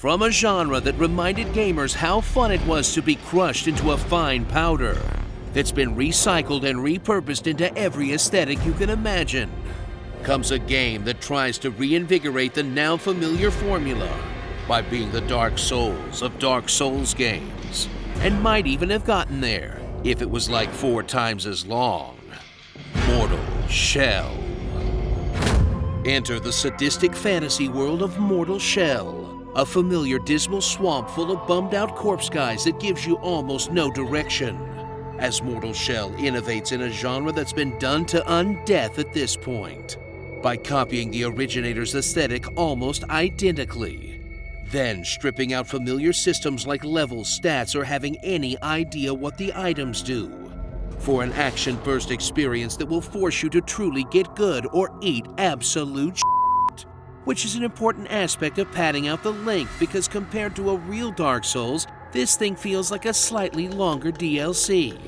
from a genre that reminded gamers how fun it was to be crushed into a fine powder, that's been recycled and repurposed into every aesthetic you can imagine, comes a game that tries to reinvigorate the now familiar formula by being the Dark Souls of Dark Souls games, and might even have gotten there if it was like 4 times as long. Mortal Shell. Enter the sadistic fantasy world of Mortal Shell, a familiar dismal swamp full of bummed-out corpse guys that gives you almost no direction, as Mortal Shell innovates in a genre that's been done to undeath at this point, by copying the originator's aesthetic almost identically, then stripping out familiar systems like levels, stats, or having any idea what the items do, for an action burst experience that will force you to truly get good or eat absolute shit, which is an important aspect of padding out the length, because compared to a real Dark Souls, this thing feels like a slightly longer DLC.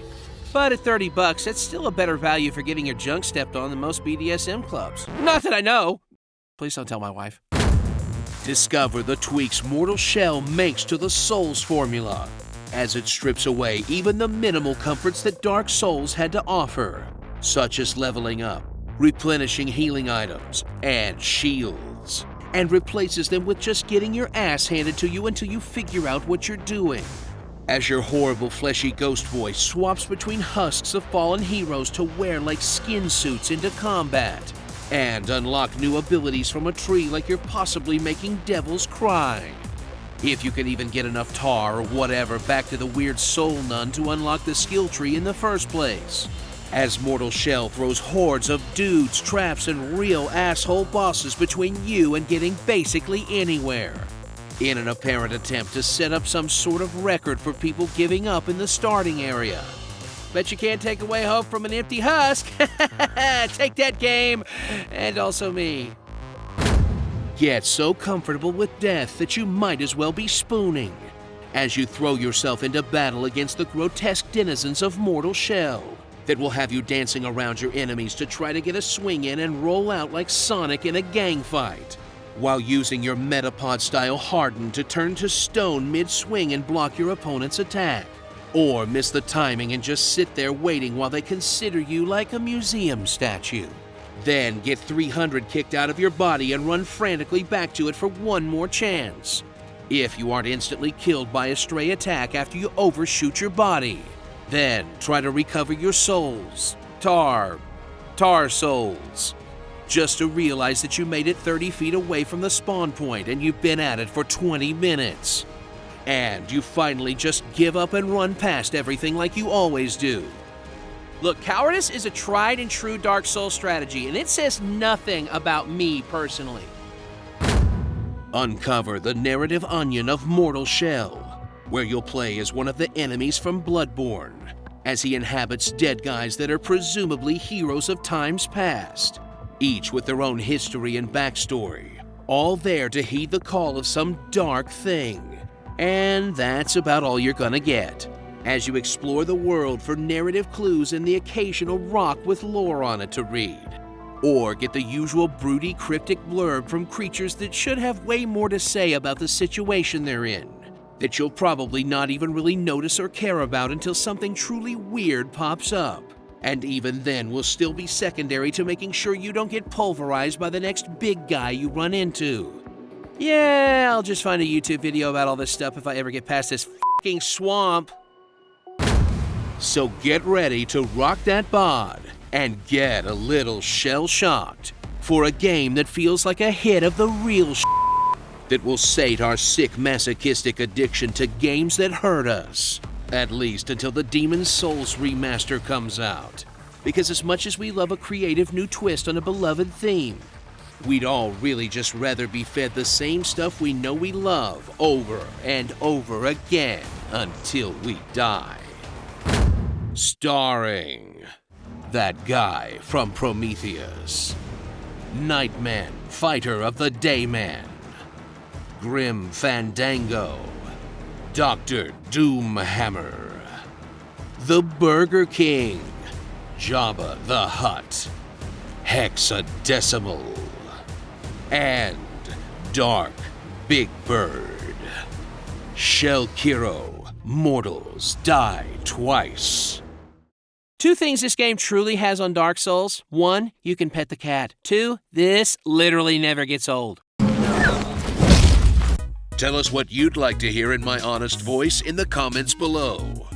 But at $30, it's still a better value for getting your junk stepped on than most BDSM clubs. Not that I know. Please don't tell my wife. Discover the tweaks Mortal Shell makes to the Souls formula, as it strips away even the minimal comforts that Dark Souls had to offer, such as leveling up, replenishing healing items, and shields, and replaces them with just getting your ass handed to you until you figure out what you're doing, as your horrible fleshy ghost voice swaps between husks of fallen heroes to wear like skin suits into combat, and unlock new abilities from a tree like you're possibly making devils cry. If you can even get enough tar or whatever back to the weird soul nun to unlock the skill tree in the first place, as Mortal Shell throws hordes of dudes, traps, and real asshole bosses between you and getting basically anywhere, in an apparent attempt to set up some sort of record for people giving up in the starting area. Bet you can't take away hope from an empty husk. Take that, game, and also me. Get so comfortable with death that you might as well be spooning, as you throw yourself into battle against the grotesque denizens of Mortal Shell that will have you dancing around your enemies to try to get a swing in and roll out like Sonic in a gang fight, while using your Metapod-style Harden to turn to stone mid-swing and block your opponent's attack, or miss the timing and just sit there waiting while they consider you like a museum statue. Then get 300 kicked out of your body and run frantically back to it for one more chance, if you aren't instantly killed by a stray attack after you overshoot your body. Then try to recover your souls, tar souls, just to realize that you made it 30 feet away from the spawn point and you've been at it for 20 minutes. And you finally just give up and run past everything like you always do. Look, cowardice is a tried and true Dark Souls strategy, and it says nothing about me personally. Uncover the narrative onion of Mortal Shell, where you'll play as one of the enemies from Bloodborne, as he inhabits dead guys that are presumably heroes of times past, each with their own history and backstory, all there to heed the call of some dark thing. And that's about all you're gonna get, as you explore the world for narrative clues and the occasional rock with lore on it to read, or get the usual broody cryptic blurb from creatures that should have way more to say about the situation they're in, that you'll probably not even really notice or care about until something truly weird pops up, and even then will still be secondary to making sure you don't get pulverized by the next big guy you run into. Yeah, I'll just find a YouTube video about all this stuff if I ever get past this f***ing swamp. So get ready to rock that bod and get a little shell-shocked for a game that feels like a hit of the real shit that will sate our sick masochistic addiction to games that hurt us, at least until the Demon's Souls remaster comes out. Because as much as we love a creative new twist on a beloved theme, we'd all really just rather be fed the same stuff we know we love over and over again until we die. Starring that guy from Prometheus, Nightman, fighter of the Dayman, Grim Fandango, Dr. Doomhammer, the Burger King, Jabba the Hutt, Hexadecimal, and Dark Big Bird. Shell Kiro, mortals die twice. 2 things this game truly has on Dark Souls. 1, you can pet the cat. 2, this literally never gets old. Tell us what you'd like to hear in my honest voice in the comments below.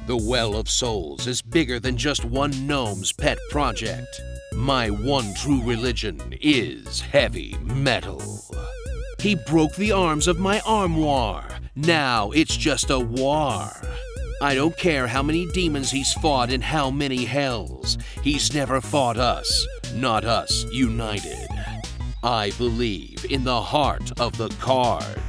The Well of Souls is bigger than just one gnome's pet project. My one true religion is heavy metal. He broke the arms of my armoire. Now it's just a war. I don't care how many demons he's fought in how many hells. He's never fought us, not us united. I believe in the heart of the card.